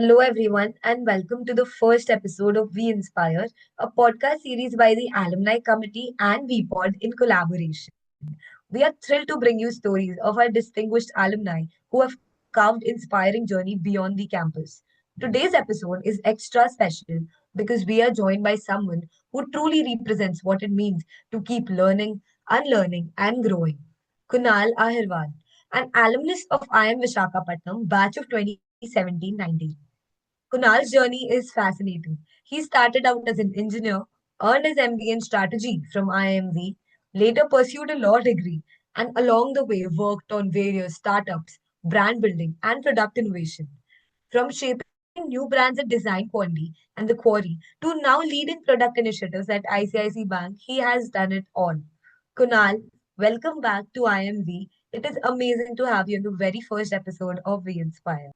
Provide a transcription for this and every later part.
Hello, everyone, and welcome to the first episode of We Inspire, a podcast series by the Alumni Committee and VPod in collaboration. We are thrilled to bring you stories of our distinguished alumni who have carved inspiring journey beyond the campus. Today's episode is extra special because we are joined by someone who truly represents what it means to keep learning, unlearning, and growing. Kunal Ahirwal, an alumnus of IIM Visakhapatnam, batch of 2017-19. Kunal's journey is fascinating. He started out as an engineer, earned his MBA in strategy from IIMV, later pursued a law degree, and along the way worked on various startups, brand building, and product innovation. From shaping new brands at Design Quandy and The Quarry to now leading product initiatives at ICICI Bank, he has done it all. Kunal, welcome back to IMV. It is amazing to have you in the very first episode of We Inspire.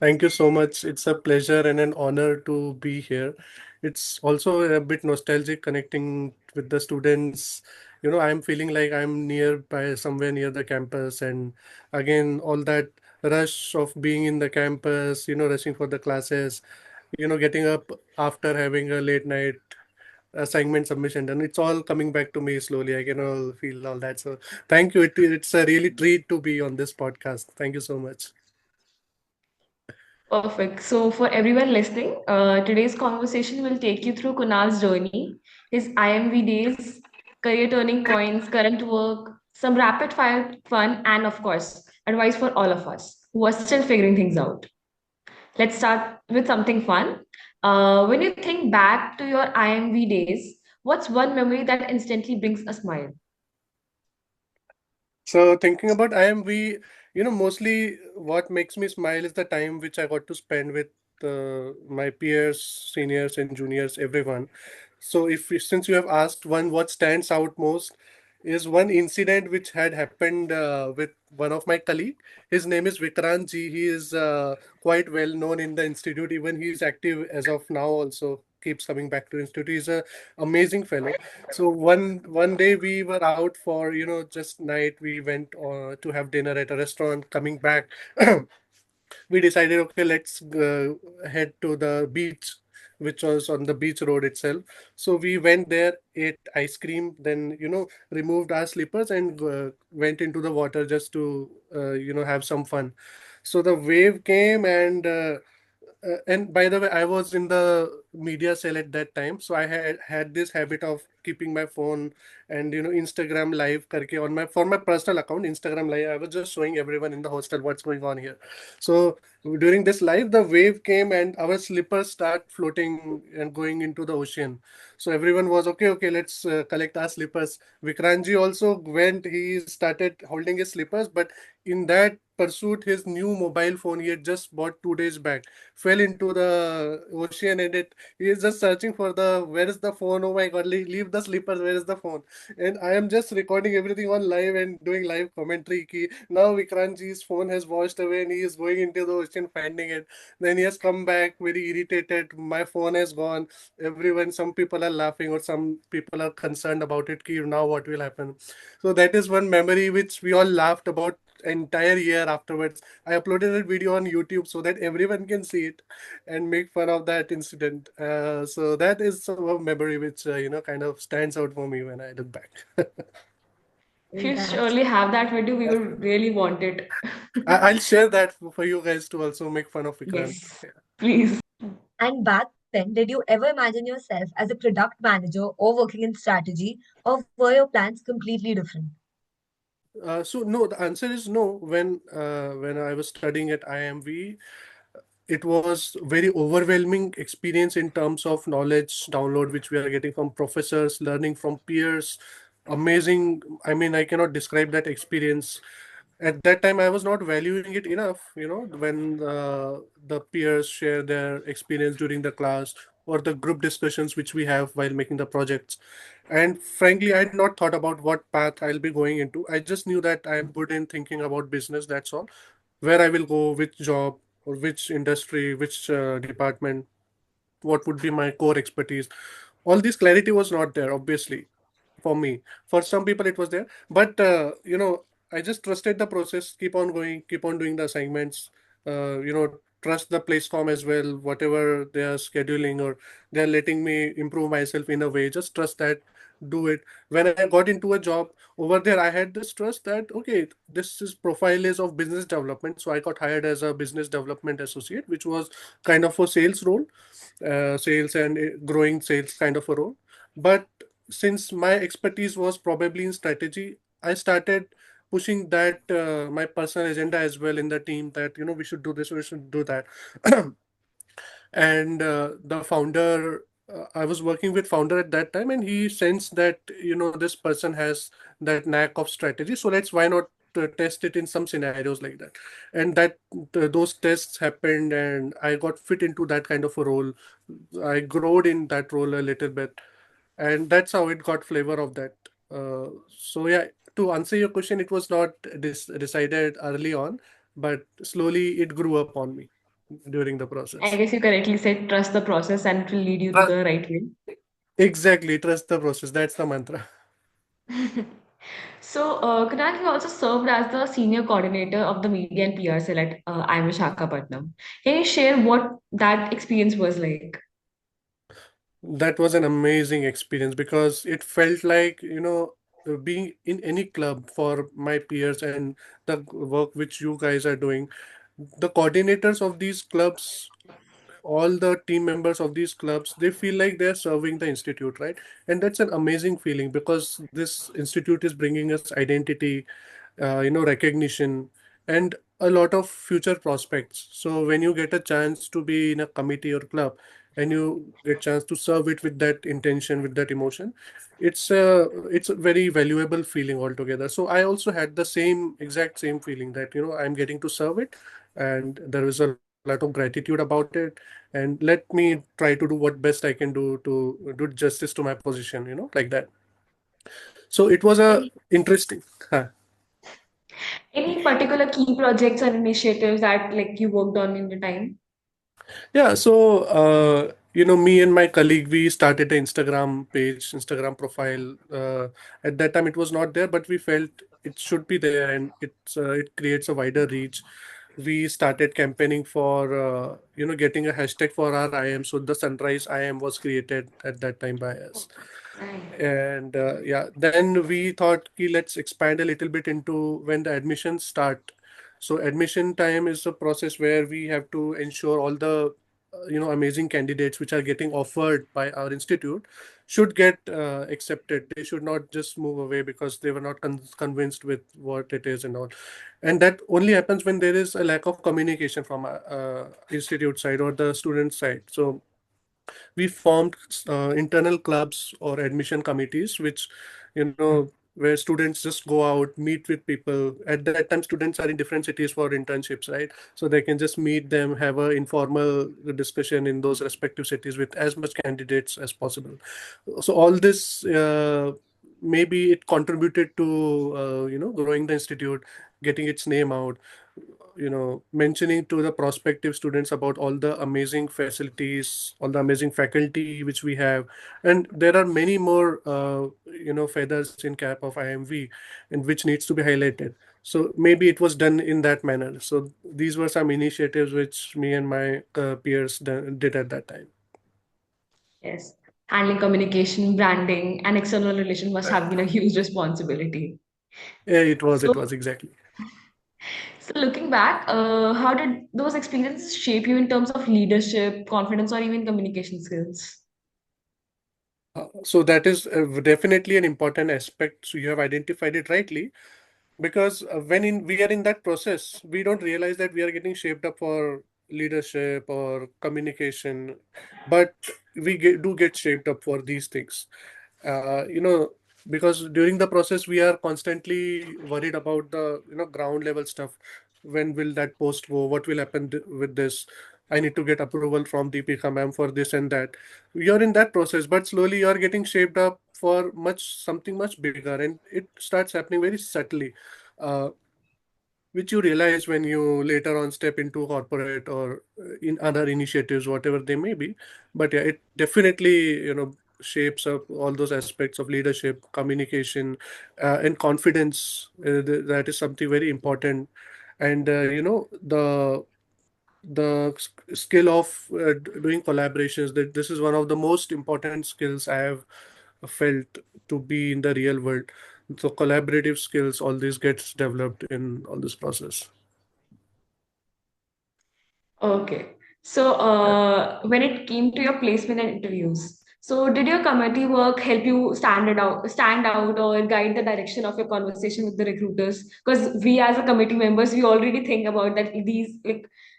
Thank you so much. It's a pleasure and an honor to be here. It's also a bit nostalgic connecting with the students. I'm feeling like I'm nearby, somewhere near the campus, and again, all that rush of being in the campus, rushing for the classes, getting up after having a late night assignment submission, and it's all coming back to me slowly. I can all feel all that. So, thank you. It's a really treat to be on this podcast. Thank you so much. Perfect. So, for everyone listening, today's conversation will take you through Kunal's journey, his IMV days, career turning points, current work, some rapid fire fun, and of course, advice for all of us who are still figuring things out. Let's start with something fun. When you think back to your IMV days, what's one memory that instantly brings a smile? So thinking about IMV, mostly what makes me smile is the time which I got to spend with my peers, seniors, and juniors, everyone. So since you have asked one, what stands out most is one incident which had happened with one of my colleague. His name is Vikrant ji. He is quite well known in the institute. Even he is active as of now. Also keeps coming back to institute. He's a amazing fellow. So one day we were out for just night. We went to have dinner at a restaurant. Coming back, we decided, okay, let's head to the beach, which was on the beach road itself. So we went there, ate ice cream, then removed our slippers and went into the water just to have some fun. So the wave came and by the way, I was in the media cell at that time, so I had this habit of keeping my phone and Instagram live karke on my for my personal account Instagram live. I was just showing everyone in the hostel what's going on here. So during this live, the wave came and our slippers start floating and going into the ocean. So everyone was okay, okay, let's collect our slippers. Vikranji also went. He started holding his slippers, but in that pursuit, his new mobile phone he had just bought 2 days back fell into the ocean, and he is just searching for the where is the phone. Oh my god, leave the slippers, where is the phone? And I am just recording everything on live and doing live commentary ki now Vikrantji's phone has washed away and he is going into the ocean finding it. Then he has come back very irritated, my phone has gone. Everyone, some people are laughing or some people are concerned about it ki now what will happen. So that is one memory which we all laughed about entire year afterwards. I uploaded a video on YouTube so that everyone can see it and make fun of that incident. So that is a memory which kind of stands out for me when I look back. If you That's surely have that video, we will really want it. I'll share that for you guys to also make fun of Vikrant. Yes, please. And back then, did you ever imagine yourself as a product manager or working in strategy, or were your plans completely different? So no, the answer is no. When I was studying at IMV, it was very overwhelming experience in terms of knowledge download which we are getting from professors, learning from peers. Amazing. I mean, I cannot describe that experience. At that time I was not valuing it enough, when the peers share their experience during the class or the group discussions which we have while making the projects. And frankly, I had not thought about what path I'll be going into. I just knew that I'm good in thinking about business, that's all. Where I will go, which job or which industry, which department, what would be my core expertise. All this clarity was not there, obviously, for me. For some people it was there, but I just trusted the process, keep on going, keep on doing the assignments, trust the placecom as well. Whatever they are scheduling, or they are letting me improve myself in a way, just trust that, do it. When I got into a job over there, I had this trust that, okay, this is profile is of business development, so I got hired as a business development associate, which was kind of a sales role, sales and growing sales kind of a role. But since my expertise was probably in strategy, I started pushing that my personal agenda as well in the team, that we should do this, we should do that. And the founder, I was working with founder at that time, and he sensed that this person has that knack of strategy, so let's why not test it in some scenarios like that. And those tests happened, and I got fit into that kind of a role. I growed in that role a little bit, and that's how it got flavor of that. So yeah, to answer your question, it was not decided early on, but slowly it grew up on me during the I process. guess you correctly said trust the process and it will lead you to the right way. Exactly, trust the process. That's the mantra. So, Kunal, you also served as the senior coordinator of the media and PR cell at IIM Visakhapatnam. Can you share what that experience was like? That was an amazing experience because it felt like, being in any club for my peers and the work which you guys are doing. The coordinators of these clubs, all the team members of these clubs, they feel like they're serving the institute, right? And that's an amazing feeling because this institute is bringing us identity, recognition, and a lot of future prospects. So when you get a chance to be in a committee or club, and you get chance to serve it with that intention, with that emotion, it's a very valuable feeling altogether. So I also had the same exact same feeling that I'm getting to serve it, and there is a lot of gratitude about it, and let me try to do what best I can do to do justice to my position, like that. So it was a Any interesting. any particular key projects or initiatives that like you worked on in the time? Yeah, so me and my colleague, we started an Instagram page, Instagram profile. At that time, it was not there, but we felt it should be there, and it creates a wider reach. We started campaigning for getting a hashtag for our IIM. So the Sunrise IIM was created at that time by us. Nice. And yeah, then we thought, "Ki, let's expand a little bit into when the admissions start." So admission time is a process where we have to ensure all the amazing candidates which are getting offered by our institute should get accepted. They should not just move away because they were not convinced with what it is and all. And that only happens when there is a lack of communication from institute side or the student side. So we formed internal clubs or admission committees, which where students just go out, meet with people. At that time, students are in different cities for internships, right? So they can just meet them, have a informal discussion in those respective cities with as much candidates as possible. So all this, maybe it contributed to growing the institute, getting its name out, mentioning to the prospective students about all the amazing facilities, all the amazing faculty which we have. And there are many more feathers in cap of IMV, and which needs to be highlighted. So maybe it was done in that manner. So these were some initiatives which me and my peers did at that time. Yes. Handling communication, branding, and external relation must Right. have been a huge responsibility. Yeah, it was So, exactly. so looking back, how did those experiences shape you in terms of leadership, confidence, or even communication skills? So that is definitely an important aspect. So you have identified it rightly, because we are in that process, we don't realize that we are getting shaped up for leadership or communication, but do get shaped up for these things. uh, you know because during the process we are constantly worried about the ground level stuff. When will that post go? What will happen with this? I need to get approval from Deepika ma'am for this and that. You're in that process, but slowly you're getting shaped up for something much bigger, and it starts happening very subtly, uh, which you realize when you later on step into corporate or in other initiatives, whatever they may be. But yeah, it definitely shapes up all those aspects of leadership, communication, and confidence. That is something very important. And the the skill of doing collaborations, that this is one of the most important skills I have felt to be in the real world. So collaborative skills, all this gets developed in all this process. Okay. So, Yeah. when it came to your placement and interviews, so did your committee work help you stand out, or guide the direction of your conversation with the recruiters? Because we, as a committee members, we already think about that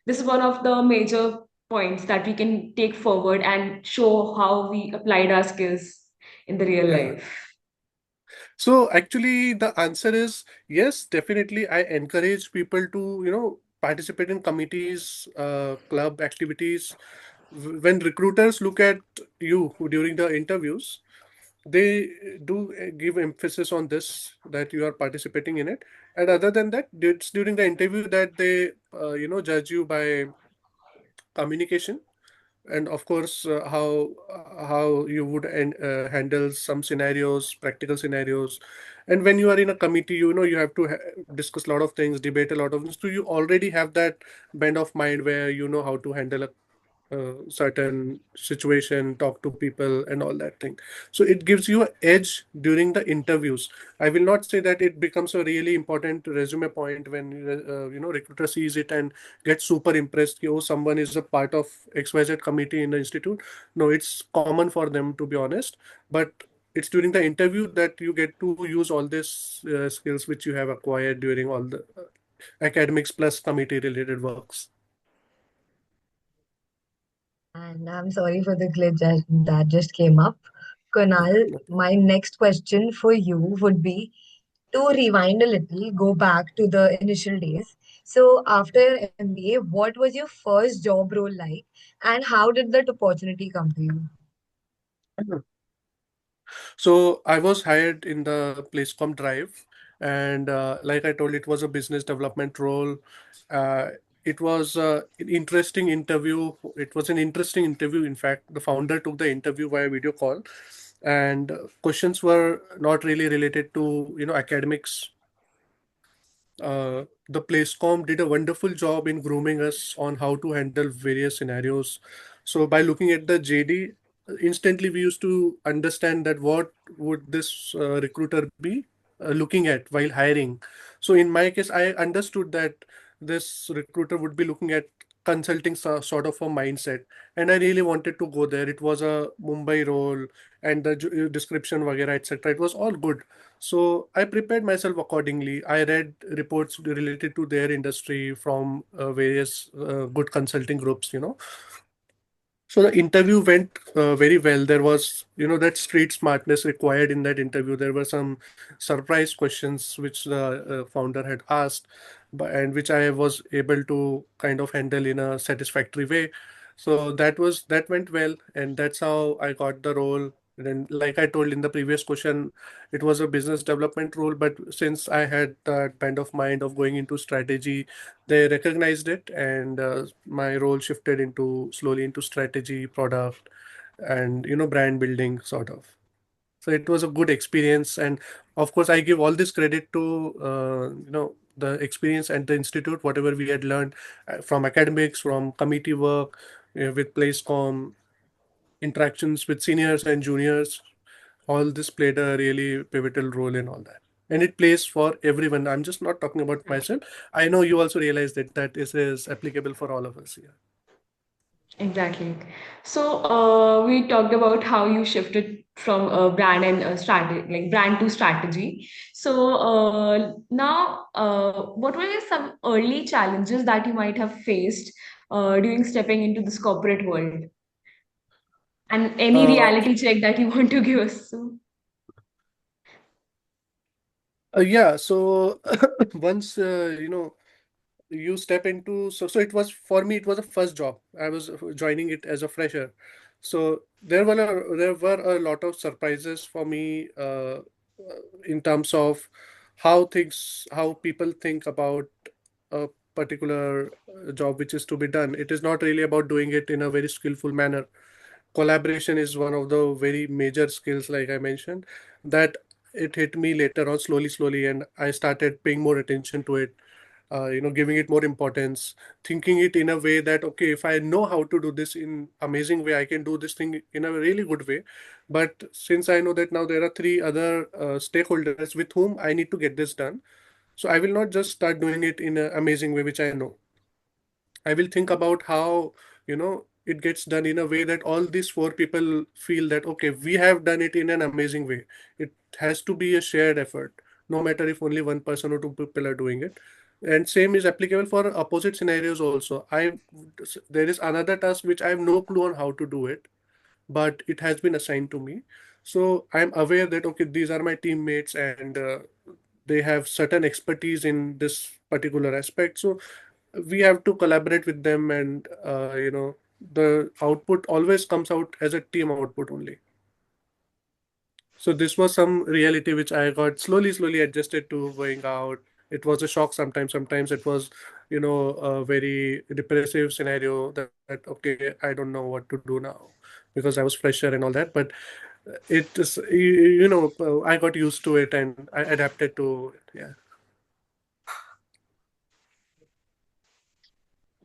this is one of the major points that we can take forward and show how we applied our skills in the real Yeah. life. So actually, the answer is yes, definitely. I encourage people to, participate in committees, club activities. When recruiters look at you during the interviews, they do give emphasis on this, that you are participating in it. And other than that, it's during the interview that they, judge you by communication, and of course how you would handle some scenarios, practical scenarios. And when you are in a committee, you have to discuss a lot of things, debate a lot of things, so you already have that bend of mind where you know how to handle a certain situation, talk to people, and all that thing. So it gives you an edge during the interviews. I will not say that it becomes a really important resume point when recruiter sees it and gets super impressed. Oh, someone is a part of XYZ committee in the institute. No, it's common for them, to be honest. But it's during the interview that you get to use all these skills which you have acquired during all the academics plus committee related works. And I'm sorry for the glitch that just came up. Kunal, my next question for you would be to rewind a little, go back to the initial days. So, after your MBA, what was your first job role like, and how did that opportunity come to you? So I was hired in the Placecom Drive, and like I told, it was a business development role. Uh, it was an interesting interview. It was an interesting interview. In fact, the founder took the interview via video call, and questions were not really related to academics. The Placecom did a wonderful job in grooming us on how to handle various scenarios. So by looking at the JD, instantly we used to understand that what would this recruiter be looking at while hiring. So in my case, I understood that this recruiter would be looking at consulting sort of a mindset, and I really wanted to go there. It was a Mumbai role, and the description, vagera, etc. It was all good. So I prepared myself accordingly. I read reports related to their industry from various good consulting groups, So the interview went very well. There was, that street smartness required in that interview. There were some surprise questions which the founder had asked, and which I was able to kind of handle in a satisfactory way. So that went well, and that's how I got the role. Then, like I told in the previous question, it was a business development role, but since I had that kind of mind of going into strategy, they recognized it, and my role shifted into slowly into strategy, product, and brand building sort of. So it was a good experience, and of course I give all this credit to the experience at the institute, whatever we had learned from academics, from committee work, with Placecom, interactions with seniors and juniors. All this played a really pivotal role in all that, and it plays for everyone. I'm just not talking about myself. I know you also realize that is applicable for all of us here. Exactly. So, we talked about how you shifted from brand and strategy, like brand to strategy. So, now, what were some early challenges that you might have faced during stepping into this corporate world? And any uh, reality check that you want to give us? So, yeah, so once you step into, so it was for me, it was a first job. I was joining it as a fresher, so there were a lot of surprises for me, in terms of how people think about a particular job which is to be done. It is not really about doing it in a very skillful manner. Collaboration is one of the very major skills, like I mentioned, that it hit me later on, slowly, and I started paying more attention to it. giving it more importance, thinking it in a way that, okay, if I know how to do this in amazing way, I can do this thing in a really good way. But since I know that now there are three other stakeholders with whom I need to get this done, so I will not just start doing it in an amazing way, which I know. I will think about how, it gets done in a way that all these four people feel that, okay, we have done it in an amazing way. It has to be a shared effort, no matter if only one person or two people are doing it. And same is applicable for opposite scenarios also. There is another task which I have no clue on how to do it, but it has been assigned to me. So I'm aware that, okay, these are my teammates, and they have certain expertise in this particular aspect. So we have to collaborate with them, and the output always comes out as a team output only. So this was some reality which I got slowly adjusted to going out. It was a shock sometimes. Sometimes it was, a very depressive scenario that, okay, I don't know what to do now, because I was fresher and all that. But it is, I got used to it and I adapted to it. Yeah.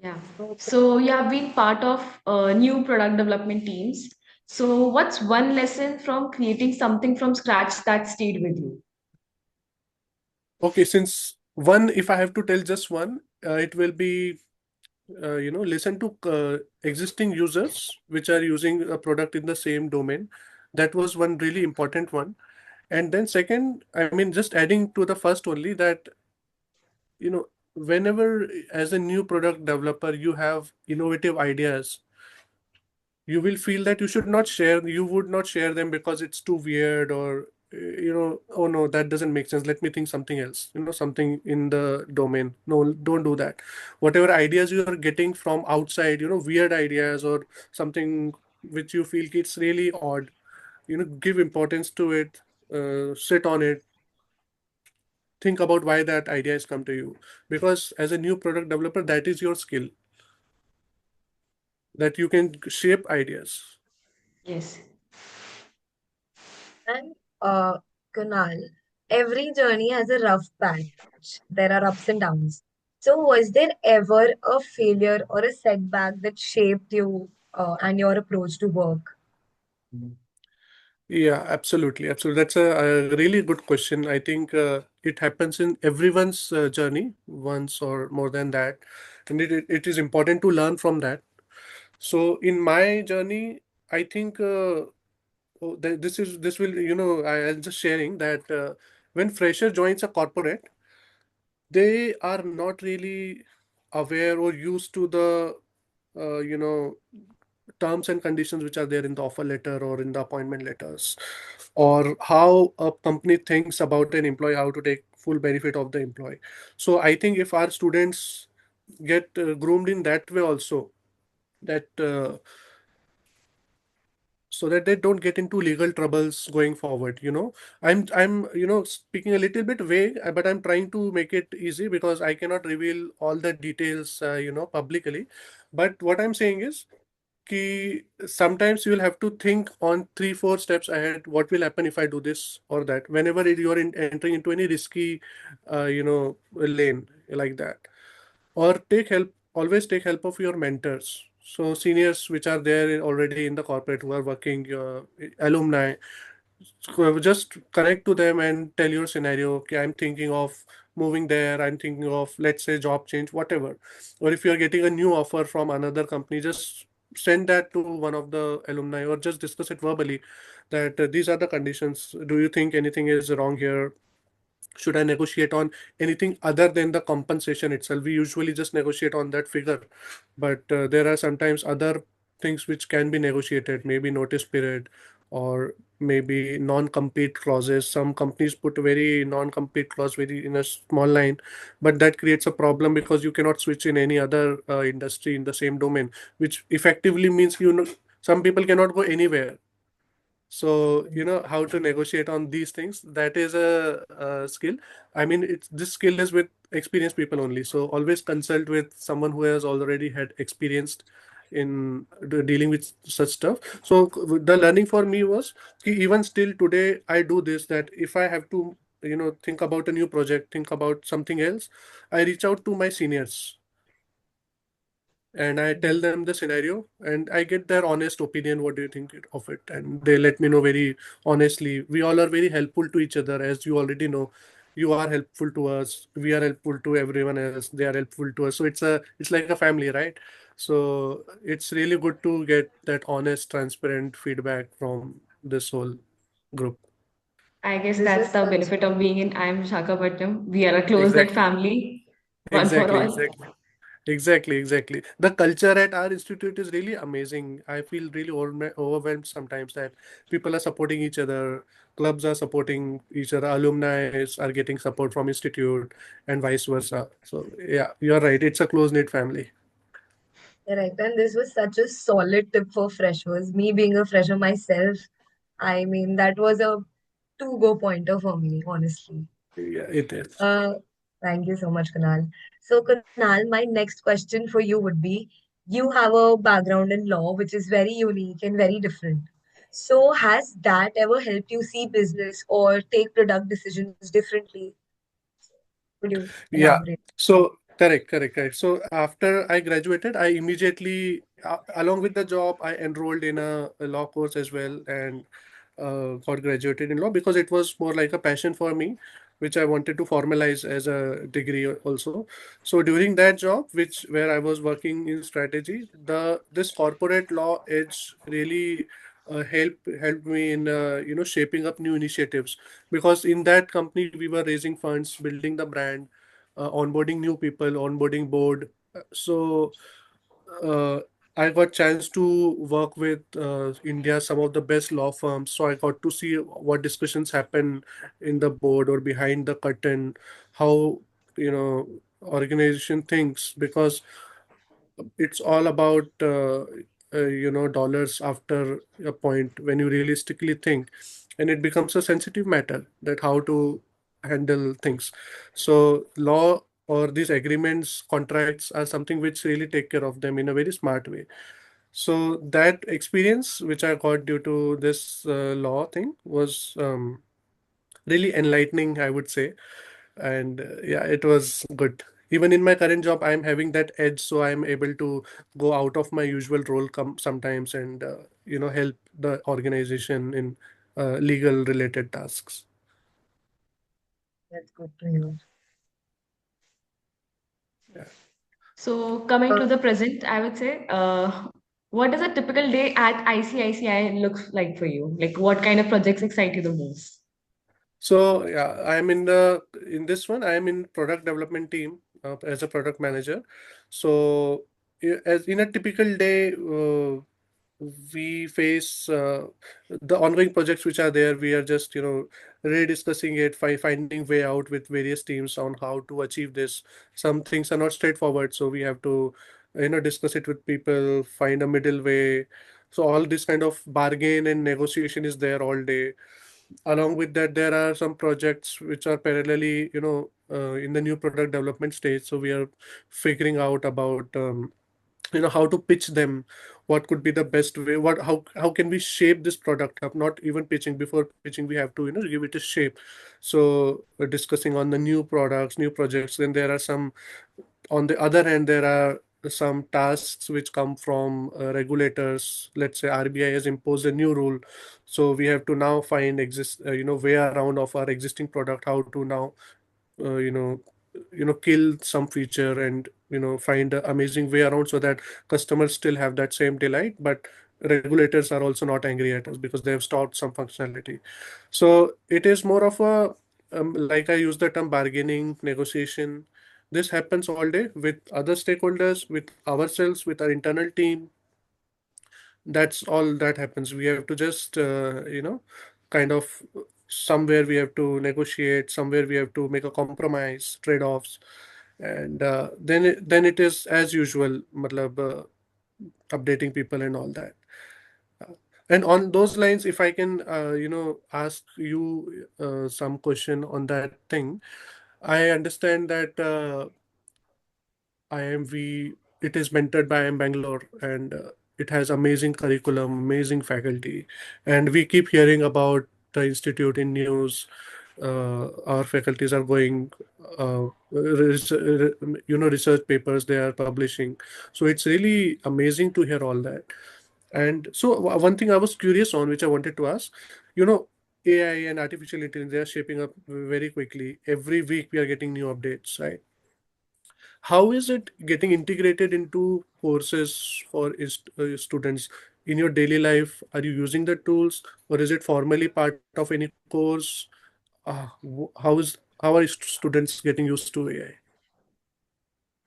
Yeah. Okay. So you have been part of new product development teams. So what's one lesson from creating something from scratch that stayed with you? Okay, since one, if I have to tell just one, it will be, listen to existing users which are using a product in the same domain. That was one really important one. And then second, I mean, just adding to the first only, that, whenever as a new product developer you have innovative ideas, you will feel that you would not share them because it's too weird, or oh no, that doesn't make sense, let me think something else, something in the domain. No, don't do that. Whatever ideas you are getting from outside, weird ideas or something which you feel it's really odd, give importance to it. Sit on it, think about why that idea has come to you, because as a new product developer, that is your skill, that you can shape ideas. Yes. And Kunal, every journey has a rough patch. There are ups and downs. So, was there ever a failure or a setback that shaped you and your approach to work? Yeah, absolutely. Absolutely. That's a really good question. I think it happens in everyone's journey once or more than that. And it is important to learn from that. So in my journey, I think this will, I'm just sharing that when fresher joins a corporate, they are not really aware or used to the, terms and conditions which are there in the offer letter or in the appointment letters, or how a company thinks about an employee, how to take full benefit of the employee. So I think if our students get groomed in that way also, that so that they don't get into legal troubles going forward. I'm speaking a little bit vague, but I'm trying to make it easy because I cannot reveal all the details publicly. But what I'm saying is, कि sometimes you will have to think on 3-4 steps ahead, what will happen if I do this or that, whenever you are entering into any risky lane like that. Or always take help of your mentors, so seniors which are there already in the corporate who are working, alumni. So just connect to them and tell your scenario. Okay, I'm thinking of moving there. I'm thinking of, let's say, job change, whatever. Or if you're getting a new offer from another company, just send that to one of the alumni or just discuss it verbally, that these are the conditions. Do you think anything is wrong here? Should I negotiate on anything other than the compensation itself? We usually just negotiate on that figure, but there are sometimes other things which can be negotiated, maybe notice period, or maybe non-compete clauses. Some companies put a very non-compete clause very in a small line, but that creates a problem because you cannot switch in any other industry in the same domain, which effectively means, some people cannot go anywhere. So, how to negotiate on these things, that is a skill. I mean, this skill is with experienced people only. So always consult with someone who has already had experienced in dealing with such stuff. So the learning for me was, even still today, I do this, that if I have to think about a new project, think about something else, I reach out to my seniors and I tell Right. them the scenario and I get their honest opinion. What do you think of it? And they let me know very honestly. We all are very helpful to each other, as you already know. You are helpful to us. We are helpful to everyone else. They are helpful to us. So it's like a family, right? So it's really good to get that honest, transparent feedback from this whole group. I guess This that's was the such benefit of being in IIM Visakhapatnam. We are a close-knit Exactly. family, one for Exactly. all. Exactly. Exactly, exactly. The culture at our institute is really amazing. I feel really overwhelmed sometimes that people are supporting each other, clubs are supporting each other, alumni are getting support from institute, and vice versa. So yeah, you're right. It's a close-knit family. correct. And this was such a solid tip for freshers. Me being a fresher myself, I mean, that was a to-go pointer for me, honestly. Yeah, it is. Uh, Thank you so much, Kunal. So, Kunal, my next question for you would be, you have a background in law, which is very unique and very different. So, has that ever helped you see business or take product decisions differently? Could you Yeah. elaborate? So correct. So after I graduated, I immediately, along with the job, I enrolled in a law course as well and got graduated in law because it was more like a passion for me, which I wanted to formalize as a degree also. So during that job, which where I was working in strategy, the this corporate law edge really helped me in shaping up new initiatives because in that company we were raising funds, building the brand, onboarding new people, onboarding board. So uh, I got chance to work with India some of the best law firms. So I got to see what discussions happen in the board or behind the curtain, how organization thinks because it's all about dollars after a point when you realistically think, and it becomes a sensitive matter that how to handle things. So law or these agreements, contracts are something which really take care of them in a very smart way. So that experience which I got due to this law thing was really enlightening, I would say. And yeah, it was good. Even in my current job, I'm having that edge, so I'm able to go out of my usual role sometimes and help the organization in legal related tasks. That's good to hear. Yeah. So coming Uh, to the present, I would say, what does a typical day at ICICI looks like for you? Like what kind of projects excite you the most? So yeah, I'm in this one. I am in product development team as a product manager. So as in a typical day, we face the ongoing projects which are there. We are just rediscussing it, finding way out with various teams on how to achieve this. Some things are not straightforward, so we have to discuss it with people, find a middle way. So all this kind of bargain and negotiation is there all day. Along with that, there are some projects which are parallelly in the new product development stage, so we are figuring out about how to pitch them, what could be the best way, how can we shape this product up, not even pitching. Before pitching we have to give it a shape. So we're discussing on the new products, new projects. Then there are some, on the other hand, there are some tasks which come from regulators. Let's say RBI has imposed a new rule, so we have to now find way around of our existing product, how to now uh, you know kill some feature and find an amazing way around so that customers still have that same delight, but regulators are also not angry at us because they have stopped some functionality. So it is more of a like I use the term bargaining, negotiation. This happens all day with other stakeholders, with ourselves, with our internal team. That's all that happens. We have to just kind of, somewhere we have to negotiate, somewhere we have to make a compromise, trade-offs, and then it is as usual, matlab, updating people and all that. Uh, and on those lines, if I can ask you some question on that thing. I understand that IIMV, it is mentored by IIM Bangalore, and it has amazing curriculum, amazing faculty, and we keep hearing about the institute in news. our faculties are going, research papers they are publishing. So it's really amazing to hear all that. And so one thing I was curious on, which I wanted to ask, you know, AI and artificial intelligence, they are shaping up very quickly. Every week we are getting new updates, right? How is it getting integrated into courses for students in your daily life? Are you using the tools, or is it formally part of any course? How are students getting used to AI?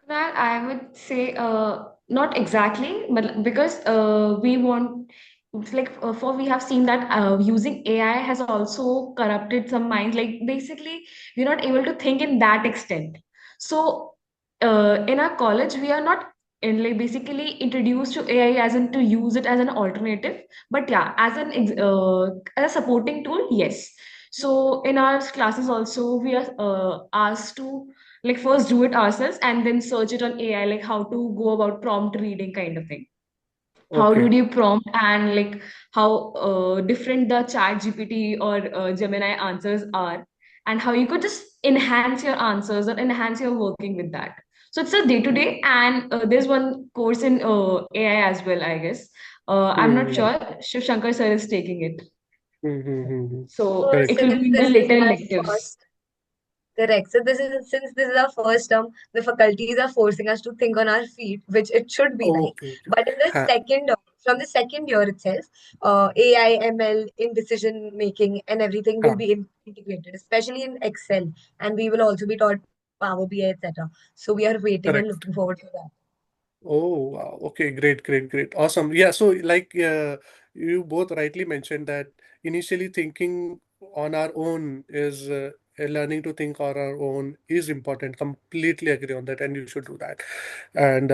Well, I would say not exactly, but because we want, it's like for we have seen that using AI has also corrupted some minds. Like basically, we're not able to think in that extent. So in our college, we are not in like basically introduced to AI as in to use it as an alternative. But yeah, as a supporting tool, yes. So in our classes also, we are asked to like first do it ourselves and then search it on AI, like how to go about prompt reading kind of thing. How do Okay. you prompt and like how different the chat GPT or Gemini answers are, and how you could just enhance your answers or enhance your working with that. So it's a day to day, and there's one course in AI as well, I guess. I'm not Mm-hmm. sure. Shiv Shankar sir is taking it, Mm-hmm. so So it Correct. will since be in the this is later our electives. first Correct. So this is since this is our first term, the faculties are forcing us to think on our feet, which it should be like. Okay. But in the second, from the second year itself, AI, ML in decision making and everything will Huh. be integrated, especially in Excel, and we will also be taught Power BI, etc. So we are waiting and looking Correct. forward to that. Oh, wow. Okay, great, great, great. Awesome. Yeah, so like you both rightly mentioned that initially thinking on our own is learning to think on our own is important. Completely agree on that, and you should do that. And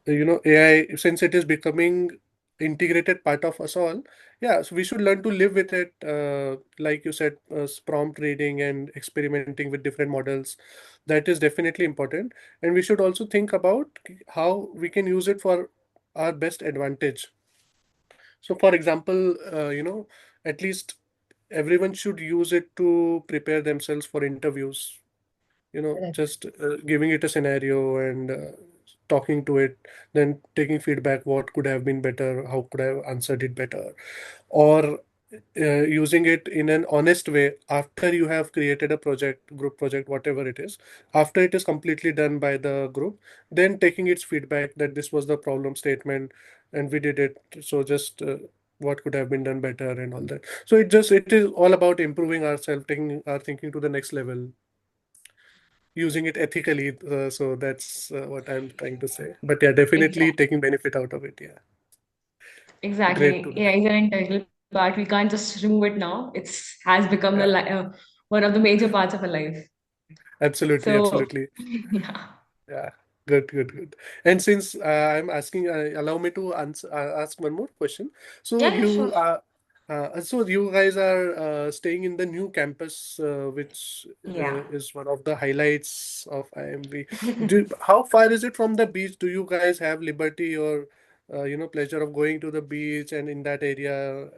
AI, since it is becoming integrated part of us all, yeah, so we should learn to live with it. Like you said, prompt reading and experimenting with different models. That is definitely important, and we should also think about how we can use it for our best advantage. So for example, at least everyone should use it to prepare themselves for interviews, Correct. just giving it a scenario and talking to it, then taking feedback, what could have been better, how could I have answered it better, or using it in an honest way after you have created a project, group project, whatever it is, after it is completely done by the group, then taking its feedback that this was the problem statement and we did it, so just what could have been done better and all that. So it is all about improving ourselves, taking our thinking to the next level, using it ethically. So that's what I'm trying to say. But yeah, definitely Exactly. taking benefit out of it. Yeah, great Exactly. to know. AI is an integral part. We can't just remove it now. It's has become Yeah, one of the major parts of our life. absolutely, So, absolutely. yeah. Yeah, good, good, good. And since I'm asking, allow me to answer, ask one more question. So Yeah, yeah, you sure. so you guys are staying in the new campus, which Yeah. is one of the highlights of IMV. How far is it from the beach? Do you guys have liberty or pleasure of going to the beach and in that area,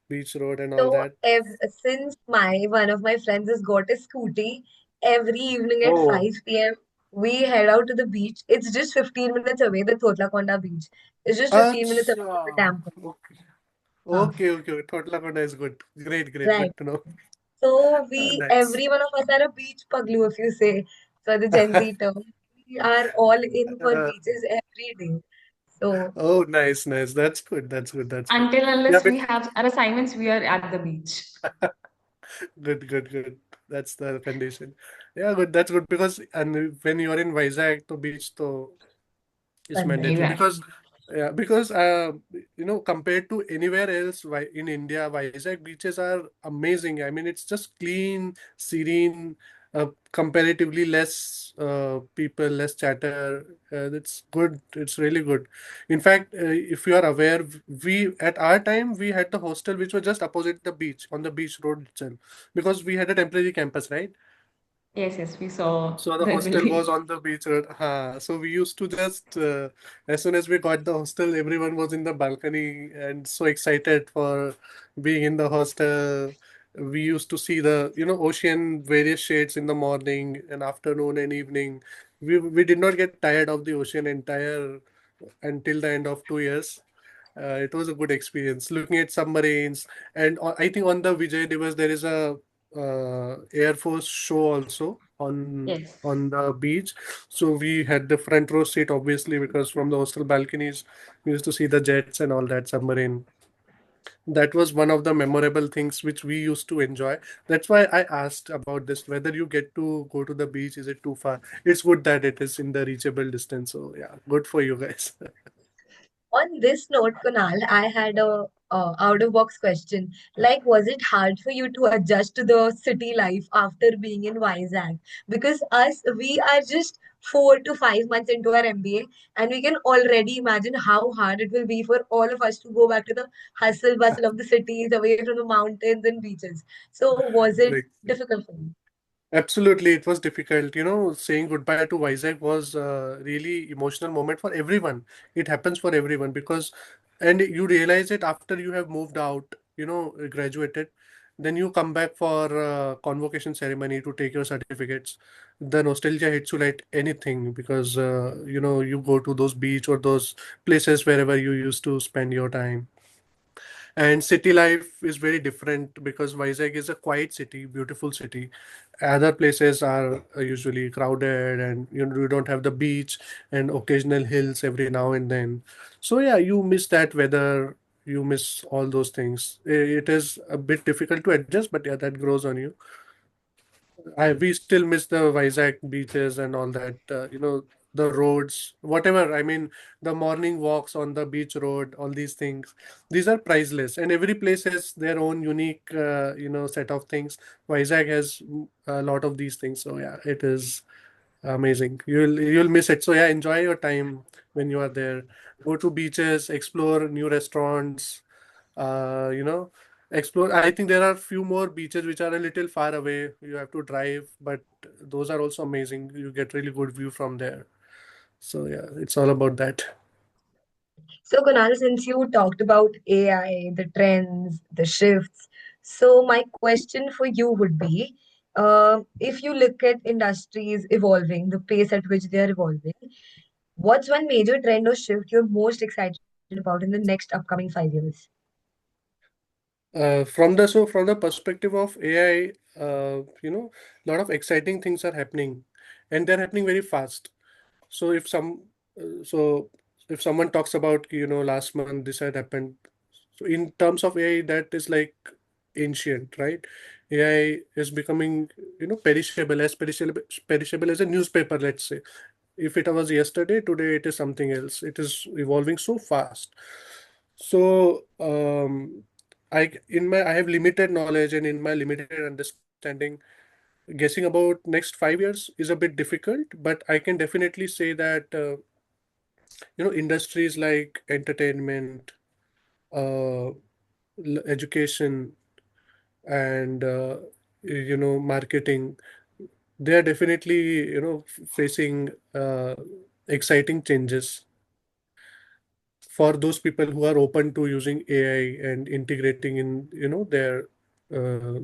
beach road and all So that? since my one of my friends has got a scooty, every evening at Oh, 5 p.m. we head out to the beach. It's just 15 minutes away, the Thotlakonda beach. It's just 15 minutes away from the acha. temple. Okay, Huh. okay, okay. Thotlakonda is good. Great, great, Right. good to know. So Nice. every one of us are a beach paglu, if you say, for the Gen Z term. We are all in for Uh, beaches every day. So oh, nice, nice. That's good. That's good. That's good. Until Yeah, unless we have our assignments, we are at the beach. good, good, good. That's the condition. Yeah, good. That's good because and when you are in Vizag, to beach, to is mandatory convenient. Exactly. because yeah, because compared to anywhere else in India, Vizag beaches are amazing. I mean, it's just clean, serene, comparatively less people, less chatter. It's good. It's really good. In fact, if you are aware, we at our time we had the hostel which was just opposite the beach on the beach road itself because we had a temporary campus, right? Yes, yes, we saw So the the hostel was building. on the beach road. So we used to just, as soon as we got the hostel, everyone was in the balcony and so excited for being in the hostel. We used to see the ocean, various shades in the morning and afternoon and evening. We did not get tired of the ocean entire until the end of 2 years. It was a good experience looking at submarines. And I think on the Vijay Divas there is a Air Force show also Yes. on the beach. So we had the front row seat, obviously, because from the hostel balconies we used to see the jets and all that submarine. That was one of the memorable things which we used to enjoy. That's why I asked about this, whether you get to go to the beach, is it too far? It's good that it is in the reachable distance. So yeah, good for you guys. On this note, Kunal, I had a out of box question. Like, was it hard for you to adjust to the city life after being in Vizag? Because we are just 4 to 5 months into our MBA, and we can already imagine how hard it will be for all of us to go back to the hustle bustle of the cities, away from the mountains and beaches. So, was it Like, difficult for you? absolutely, it was difficult. Saying goodbye to Vizag was a really emotional moment for everyone. It happens for everyone because, and you realize it after you have moved out, graduated. Then you come back for convocation ceremony to take your certificates. The nostalgia hits you like anything because, you go to those beach or those places wherever you used to spend your time. And city life is very different because Vizag is a quiet city, beautiful city. Other places are usually crowded, and you don't have the beach and occasional hills every now and then. So yeah, you miss that weather. You miss all those things. It is a bit difficult to adjust, but yeah, that grows on you. We still miss the Vizag beaches and all that. The roads, whatever. I mean, the morning walks on the beach road, all these things. These are priceless, and every place has their own unique, set of things. Vizag has a lot of these things. So yeah, it is amazing. You'll miss it. So yeah, enjoy your time when you are there. Go to beaches, explore new restaurants. Uh, you know, explore. I think there are few more beaches which are a little far away. You have to drive, but those are also amazing. You get really good view from there. So yeah, it's all about that. So, Kunal, since you talked about AI, the trends, the shifts, so my question for you would be, if you look at industries evolving, the pace at which they are evolving, what's one major trend or shift you're most excited about in the next upcoming 5 years? From the perspective of AI, a lot of exciting things are happening, and they're happening very fast. So so if someone talks about, last month this had happened. So in terms of AI, that is like ancient, right? AI is becoming, perishable as a newspaper, let's say. If it was yesterday, today it is something else. It is evolving so fast. So I have limited knowledge, and in my limited understanding, guessing about next 5 years is a bit difficult. But I can definitely say that industries like entertainment, uh, education, and marketing, they are definitely facing exciting changes for those people who are open to using AI and integrating in uh,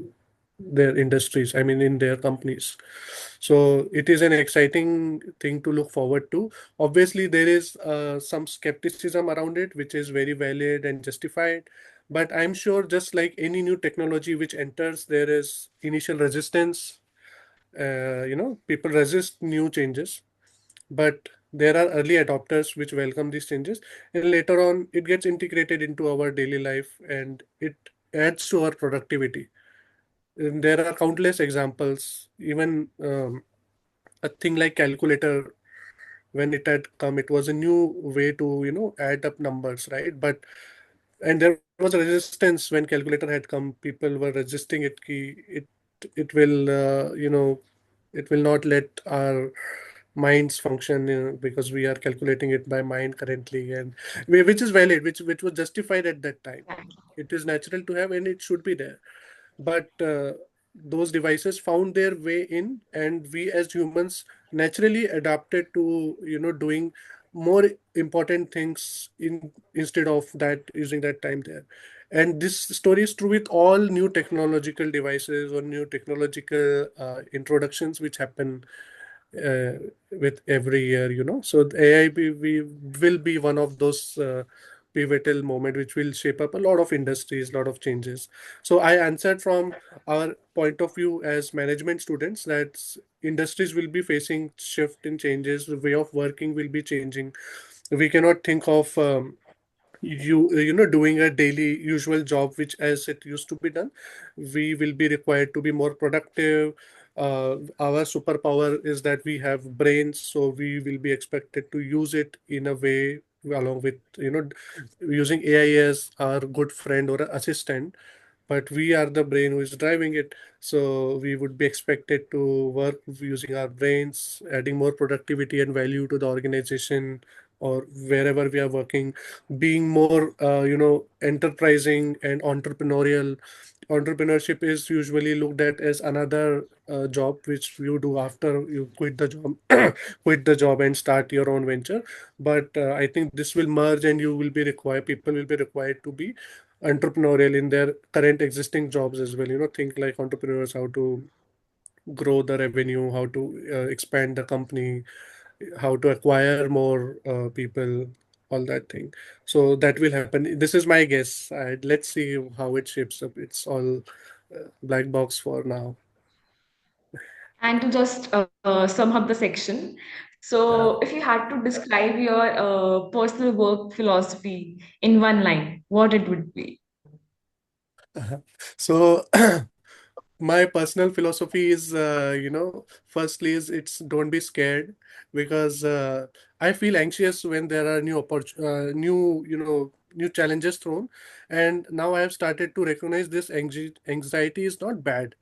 their industries. I mean, in their companies. So it is an exciting thing to look forward to. Obviously, there is some skepticism around it, which is very valid and justified. But I'm sure, just like any new technology which enters, there is initial resistance. People resist new changes, but there are early adopters which welcome these changes, and later on it gets integrated into our daily life and it adds to our productivity. And there are countless examples. Even a thing like calculator, when it had come, it was a new way to add up numbers, right? But and there was a resistance when calculator had come. People were resisting it. It will it will not let our minds function, because we are calculating it by mind currently, and which is valid, which was justified at that time. It is natural to have, and it should be there. But those devices found their way in, and we as humans naturally adapted to doing more important things instead of that, using that time there. And this story is true with all new technological devices or new technological introductions which happen uh, with every year, so the AI will be one of those pivotal moment which will shape up a lot of industries, lot of changes. So I answered from our point of view as management students that industries will be facing shift and changes, the way of working will be changing. We cannot think of doing a daily usual job which as it used to be done. We will be required to be more productive. Our superpower is that we have brains, so we will be expected to use it in a way along with using AI as our good friend or assistant, but we are the brain who is driving it. So we would be expected to work using our brains, adding more productivity and value to the organization or wherever we are working, being more enterprising and entrepreneurial. Entrepreneurship is usually looked at as another job which you do after you quit the job quit the job and start your own venture. But I think this will merge and you will be required people will be required to be entrepreneurial in their current existing jobs as well. Think like entrepreneurs, how to grow the revenue, how to expand the company, how to acquire more people, all that thing. So that will happen. This is my guess. Let's see how it shapes up. It's all black box for now. And to just sum up the section, Yeah. so if you had to describe your personal work philosophy in one line, what it would be? So my personal philosophy is firstly is it's don't be scared, because I feel anxious when there are new challenges thrown. And now I have started to recognize this anxiety is not bad.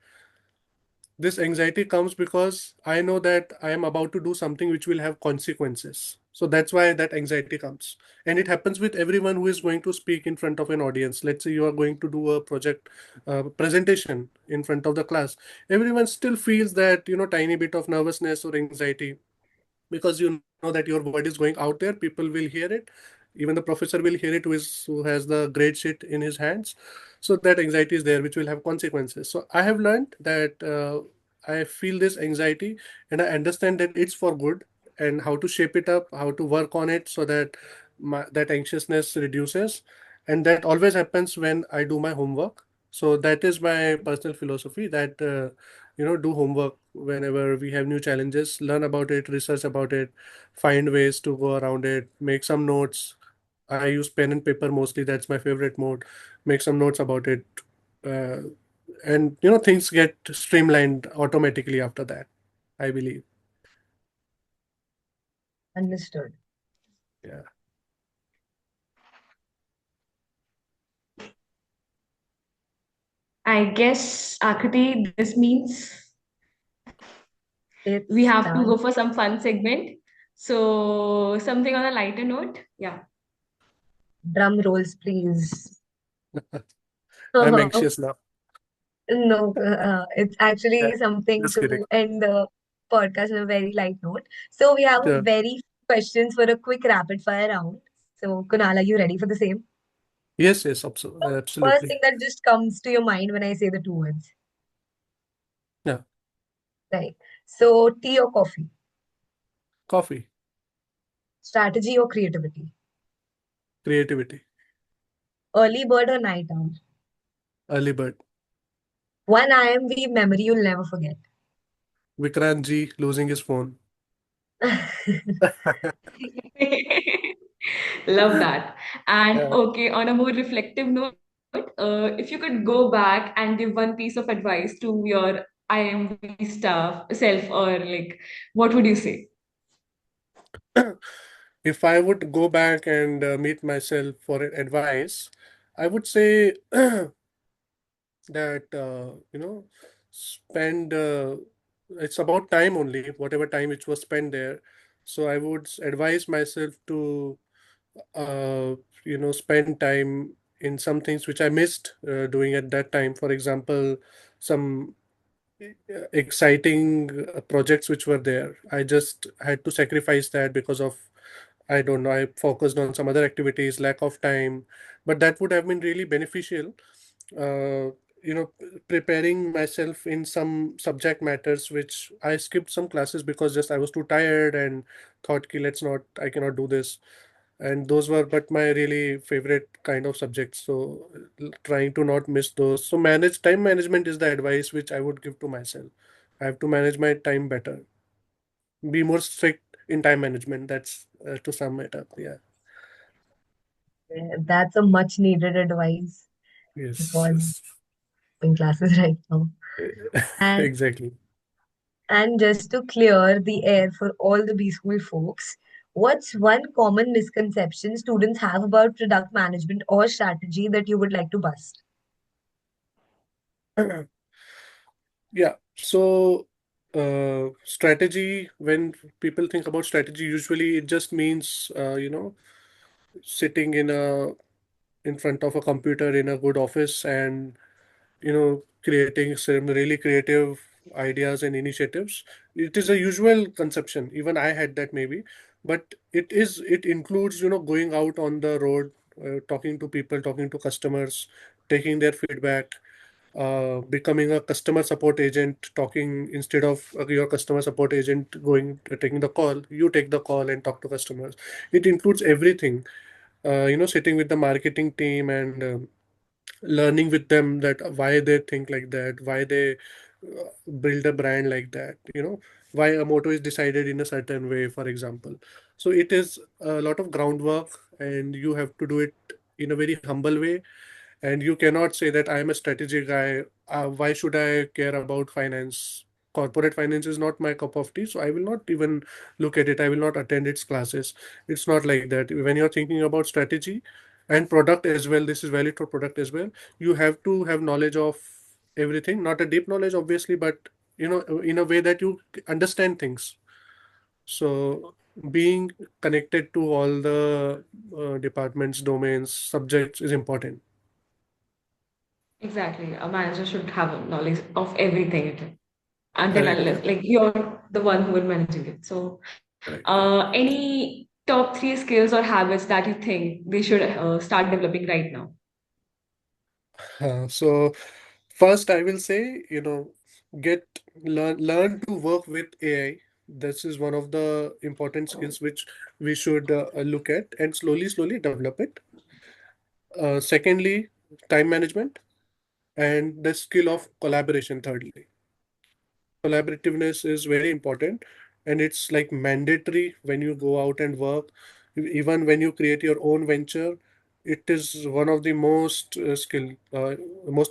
This anxiety comes because I know that I am about to do something which will have consequences. So that's why that anxiety comes. And it happens with everyone who is going to speak in front of an audience. Let's say you are going to do a project presentation in front of the class. Everyone still feels that, tiny bit of nervousness or anxiety, because you know that your word is going out there, people will hear it, even the professor will hear it who has the grade sheet in his hands. So that anxiety is there which will have consequences. So I have learned that I feel this anxiety and I understand that it's for good, and how to shape it up, how to work on it so that that anxiousness reduces. And that always happens when I do my homework. So that is my personal philosophy, that do homework whenever we have new challenges, learn about it, research about it, find ways to go around it, make some notes. I use pen and paper mostly, that's my favorite mode. Make some notes about it, uh, and things get streamlined automatically after that, I believe. Understood. Yeah. I guess, Akriti, this means we It's have to go done. for some fun segment. So, something on a lighter note. Yeah. Drum rolls, please. I'm anxious now. No, it's Yeah, actually something just kidding. to end the podcast on a very light note. So we have a Yeah. very questions for a quick rapid fire round. So Kunal, are you ready for the same? Yes, yes, First absolutely. thing that just comes to your mind when I say the two words, Yeah. right? So tea or coffee, Coffee. strategy or creativity, Creativity. early bird or night owl, Early bird. one IMV memory you'll never forget. Vikrant Ji losing his phone. Love that. And Yeah. okay, on a more reflective note, if you could go back and give one piece of advice to your IMV self, or like, what would you say? If I would go back and meet myself for advice, I would say that spend it's about time only, whatever time which was spent there. So I would advise myself to uh, spend time in some things which I missed doing at that time. For example, some exciting projects which were there. I just had to sacrifice that because of I don't know, I focused on some other activities, lack of time, but that would have been really beneficial. Uh, Preparing myself in some subject matters which I skipped some classes because just I was too tired and thought, ki, let's not, I cannot do this. And those were but my really favorite kind of subjects. So trying to not miss those. So manage time management is the advice which I would give to myself. I have to manage my time better, be more strict in time management. That's to sum it up. Yeah. That's a much needed advice Yes. because Yes. in classes right now. And Exactly. and just to clear the air for all the B school folks, what's one common misconception students have about product management or strategy that you would like to bust? Yeah. So strategy, when people think about strategy, usually it just means sitting in front of a computer in a good office and creating some really creative ideas and initiatives. It is a usual conception, even I had that maybe, but it includes going out on the road, talking to people, talking to customers, taking their feedback, becoming a customer support agent, talking instead of your customer support agent going taking the call, you take the call and talk to customers. It includes everything, sitting with the marketing team and learning with them that why they think like that, why they build a brand like that, why a motto is decided in a certain way, for example. So it is a lot of groundwork, and you have to do it in a very humble way. And you cannot say that I am a strategy guy. Why should I care about finance? Corporate finance is not my cup of tea, so I will not even look at it. I will not attend its classes. It's not like that. When you're thinking about strategy and product as well, this is valid for product as well. You have to have knowledge of everything, not a deep knowledge, obviously, but in a way that you understand things. So being connected to all the departments, domains, subjects is important. Exactly. A manager should have a knowledge of everything until Correct. unless like you're the one who will managing it. So, Correct. any top three skills or habits that you think they should start developing right now? So first, I will say, get learn to work with AI. This is one of the important skills which we should look at and slowly develop it. Secondly, time management and the skill of collaboration. Thirdly, collaborativeness is very important, and it's like mandatory when you go out and work. Even when you create your own venture, it is one of the most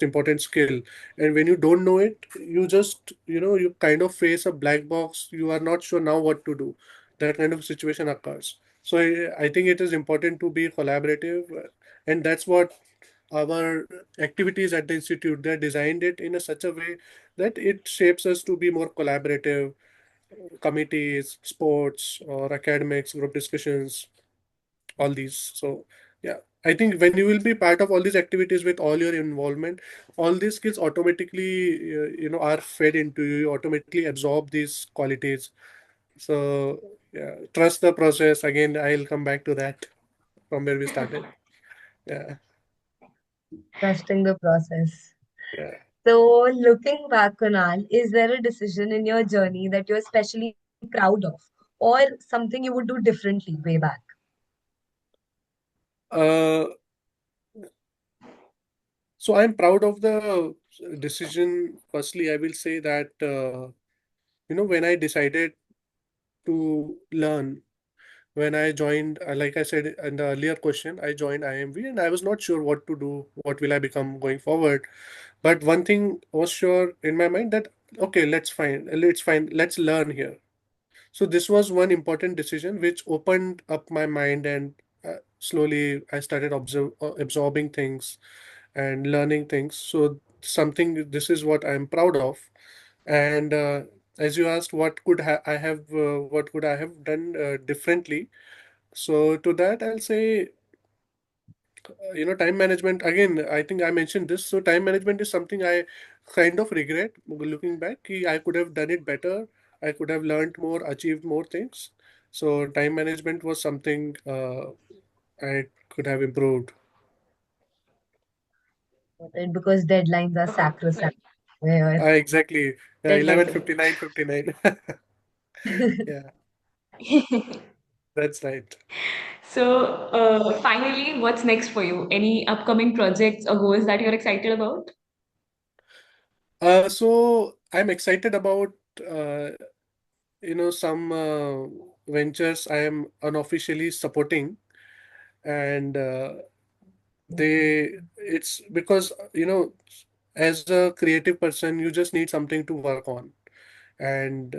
important skill. And when you don't know it, you just you kind of face a black box. You are not sure now what to do. That kind of situation occurs. So I think it is important to be collaborative, and that's what our activities at the institute, they designed it in a such a way that it shapes us to be more collaborative. Committees, sports or academics, group discussions, all these. So yeah, I think when you will be part of all these activities with all your involvement, all these skills automatically are fed into you. You automatically absorb these qualities. So yeah, trust the process. Again, I'll come back to that from where we started. Yeah. Trusting the process. Yeah. So, looking back, Kunal, is there a decision in your journey that you're especially proud of, or something you would do differently way back? uh, so I'm proud of the decision. Firstly, I will say that when I decided to learn, when I joined, like I said in the earlier question, I joined IIMV and I was not sure what to do, what will I become going forward. But one thing was sure in my mind that okay, let's learn here. So this was one important decision which opened up my mind, and slowly I started absorbing things and learning things. So something, this is what I'm proud of. And as you asked, what could I have done differently? So to that, I'll say, time management. Again, I think I mentioned this. So time management is something I kind of regret looking back. I could have done it better. I could have learned more, achieved more things. So time management was something I could have improved. Because deadlines are sacrosanct. Where Exactly. Deadline. 11:59:59. Yeah, that's right. So, finally, what's next for you? Any upcoming projects or goals that you're excited about? So I'm excited about uh, some ventures I am unofficially supporting, and it's because as a creative person you just need something to work on and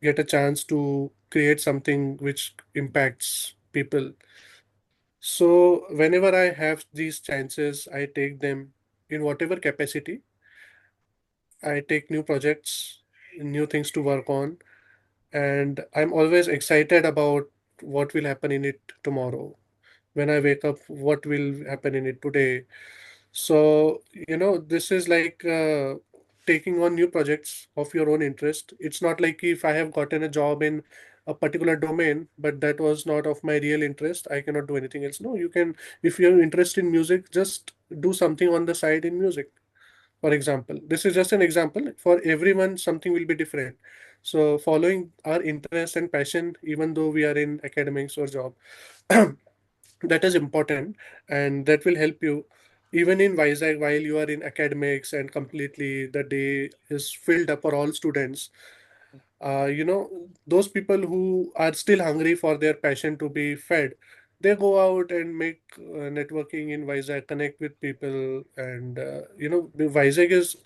get a chance to create something which impacts people. So whenever I have these chances, I take them in whatever capacity. I take new projects, new things to work on, and I'm always excited about what will happen in it tomorrow. When I wake up, what will happen in it today? So, this is like taking on new projects of your own interest. It's not like if I have gotten a job in a particular domain, but that was not of my real interest, I cannot do anything else. No, you can, if you're interested in music, just do something on the side in music. For example, this is just an example. For everyone, something will be different. So, following our interest and passion, even though we are in academics or job, that is important, and that will help you even in Vizag while you are in academics and completely the day is filled up for all students. Those people who are still hungry for their passion to be fed, they go out and make networking in Vizag, connect with people, and the Vizag is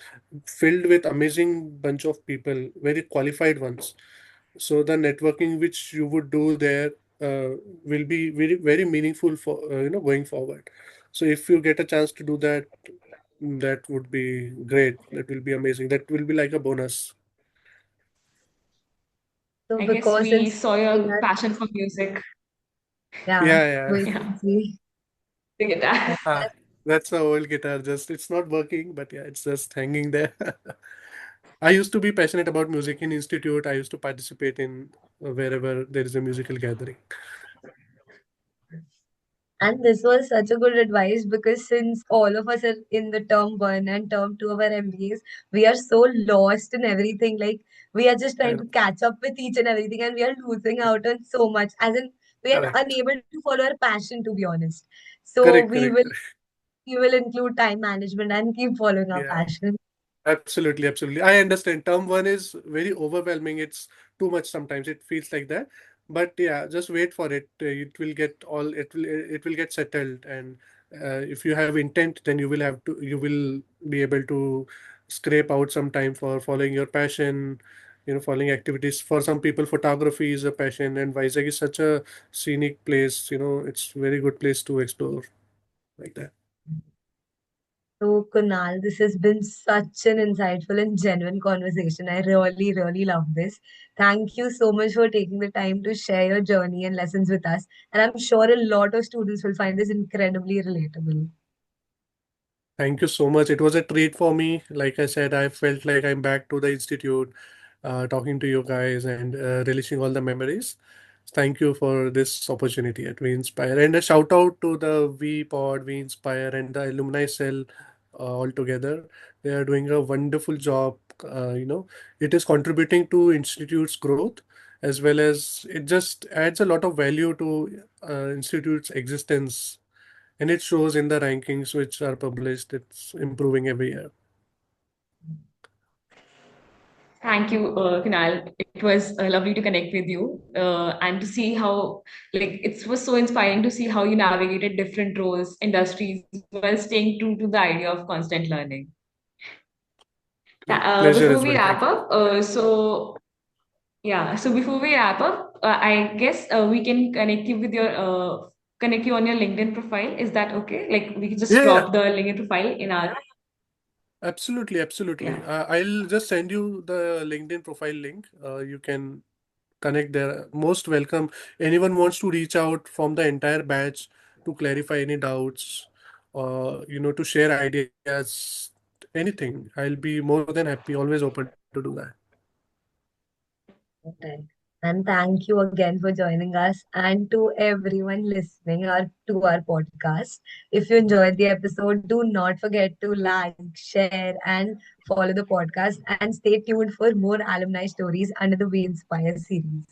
filled with amazing bunch of people, very qualified ones. So the networking which you would do there will be very very meaningful for going forward. So if you get a chance to do that, that would be great. That will be amazing. That will be like a bonus. so I guess because we since saw we your are, passion for music. yeah, Yeah, we yeah. Yeah, can see. the guitar. Ah, that's a old guitar. Just it's not working, but yeah, it's just hanging there. I used to be passionate about music in institute. I used to participate in wherever there is a musical gathering. And this was such a good advice because since all of us are in the term one and term two of our MBAs, we are so lost in everything. Like we are just I trying know. to catch up with each and everything, and we are losing out on so much. As in, we are Correct. unable to follow our passion, to be honest. So Correct. Correct. Correct. we will include time management and keep following our Yeah. passion. Absolutely, absolutely. I understand. Term one is very overwhelming. It's too much sometimes. It feels like that. But yeah, just wait for it. It will get all. It will get settled. And if you have intent, then you will have to. You will be able to scrape out some time for following your passion. Following activities. For some people, photography is a passion, and Vizag is such a scenic place. It's very good place to explore like that. So, Kunal, this has been such an insightful and genuine conversation. I really, really love this. Thank you so much for taking the time to share your journey and lessons with us. And I'm sure a lot of students will find this incredibly relatable. Thank you so much. It was a treat for me. Like I said, I felt like I'm back to the institute, talking to you guys and relishing all the memories. Thank you for this opportunity at We Inspire. And a shout out to the VPod, We Inspire, and the alumni cell all together. They are doing a wonderful job. It is contributing to institute's growth as well as it just adds a lot of value to institute's existence, and it shows in the rankings which are published. It's improving every year. Thank you, Kunal. It was lovely to connect with you and to see how, like, it was so inspiring to see how you navigated different roles, industries, while staying true to the idea of constant learning. Pleasure Before as we well. wrap Thank you. up, so before we wrap up, I guess we can connect you on your LinkedIn profile. Is that okay? Like, we can just Yeah, yeah, drop the LinkedIn profile in our, absolutely, yeah. absolutely. I'll just send you the LinkedIn profile link. You can connect there. Most welcome. Anyone wants to reach out from the entire batch to clarify any doubts, to share ideas, anything. I'll be more than happy. Always open to do that. Okay. And thank you again for joining us and to everyone listening to our podcast. If you enjoyed the episode, do not forget to like, share, and follow the podcast and stay tuned for more alumni stories under the We Inspire series.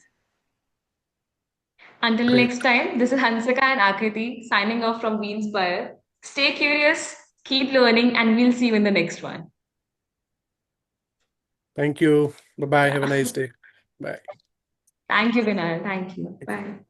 Until next Great. time, this is Hansika and Akriti signing off from We Inspire. Stay curious, keep learning, and we'll see you in the next one. Thank you. Bye bye. Have a Yeah. nice day. Bye. Thank you, Kunal. Thank you. Bye.